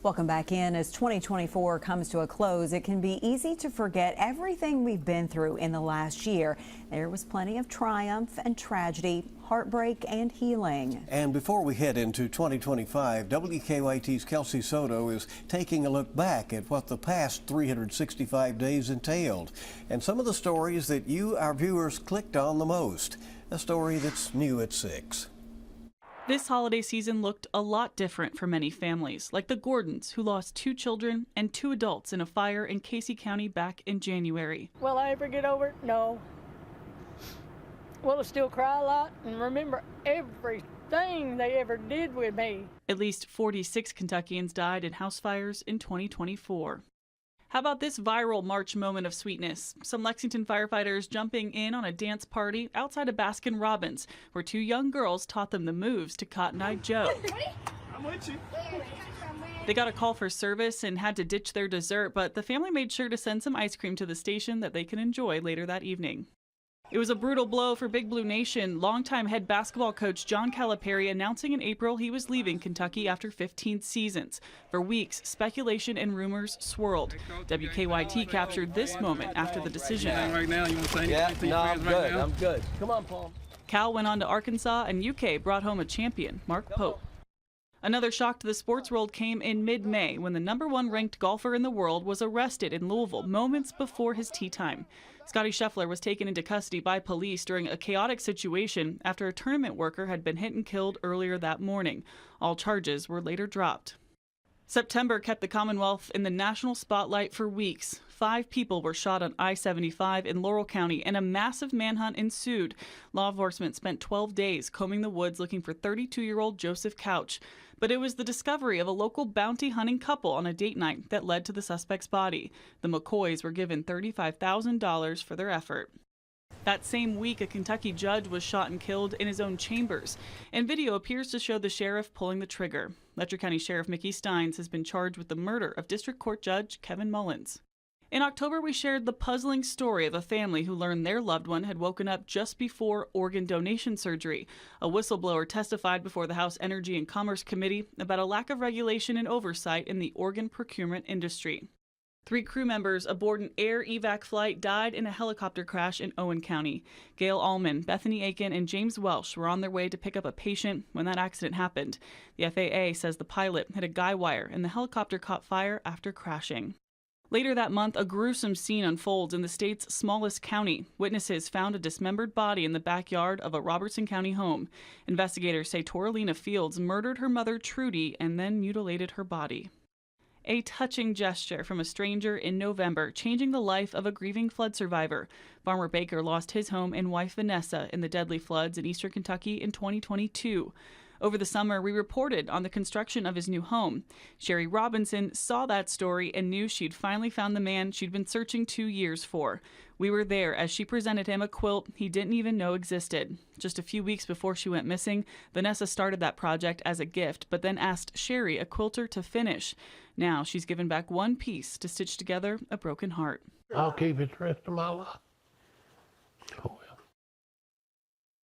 Welcome back in. As 2024 comes to a close, it can be easy to forget everything we've been through in the last year. There was plenty of triumph and tragedy, heartbreak and healing. And before we head into 2025, WKYT's Kelsey Souto is taking a look back at what the past 365 days entailed and some of the stories that you, our viewers, clicked on the most. A story that's new at 6. This holiday season looked a lot different for many families, like the Gordons, who lost 2 children and 2 adults in a fire in Casey County back in January. Will I ever get over it? No. Will I still cry a lot and remember everything they ever did with me? At least 46 Kentuckians died in house fires in 2024. How about this viral March moment of sweetness? Some Lexington firefighters jumping in on a dance party outside of Baskin-Robbins, where 2 young girls taught them the moves to Cotton Eye Joe. I'm with you. They got a call for service and had to ditch their dessert, but the family made sure to send some ice cream to the station that they can enjoy later that evening. It was a brutal blow for Big Blue Nation. Longtime head basketball coach John Calipari announcing in April he was leaving Kentucky after 15 seasons. For weeks, speculation and rumors swirled. WKYT captured this moment after the decision. Right now, you want to say anything? No, I'm good. I'm good. Come on, Paul. Cal went on to Arkansas, and UK brought home a champion, Mark Pope. Another shock to the sports world came in mid-May when the #1 ranked golfer in the world was arrested in Louisville moments before his tee time. Scotty Scheffler was taken into custody by police during a chaotic situation after a tournament worker had been hit and killed earlier that morning. All charges were later dropped. September kept the Commonwealth in the national spotlight for weeks. 5 people were shot on I-75 in Laurel County, and a massive manhunt ensued. Law enforcement spent 12 days combing the woods looking for 32-year-old Joseph Couch. But it was the discovery of a local bounty hunting couple on a date night that led to the suspect's body. The McCoys were given $35,000 for their effort. That same week, a Kentucky judge was shot and killed in his own chambers, and video appears to show the sheriff pulling the trigger. Letcher County Sheriff Mickey Steins has been charged with the murder of District Court Judge Kevin Mullins. In October, we shared the puzzling story of a family who learned their loved one had woken up just before organ donation surgery. A whistleblower testified before the House Energy and Commerce Committee about a lack of regulation and oversight in the organ procurement industry. 3 crew members aboard an air evac flight died in a helicopter crash in Owen County. Gail Allman, Bethany Aiken, and James Welsh were on their way to pick up a patient when that accident happened. The FAA says the pilot hit a guy wire and the helicopter caught fire after crashing. Later that month, a gruesome scene unfolds in the state's smallest county. Witnesses found a dismembered body in the backyard of a Robertson County home. Investigators say Toralina Fields murdered her mother, Trudy, and then mutilated her body. A touching gesture from a stranger in November, changing the life of a grieving flood survivor. Farmer Baker lost his home and wife Vanessa in the deadly floods in eastern Kentucky in 2022. Over the summer, we reported on the construction of his new home. Sherry Robinson saw that story and knew she'd finally found the man she'd been searching 2 years for. We were there as she presented him a quilt he didn't even know existed. Just a few weeks before she went missing, Vanessa started that project as a gift, but then asked Sherry, a quilter, to finish. Now she's given back one piece to stitch together a broken heart. I'll keep it the rest of my life. Oh,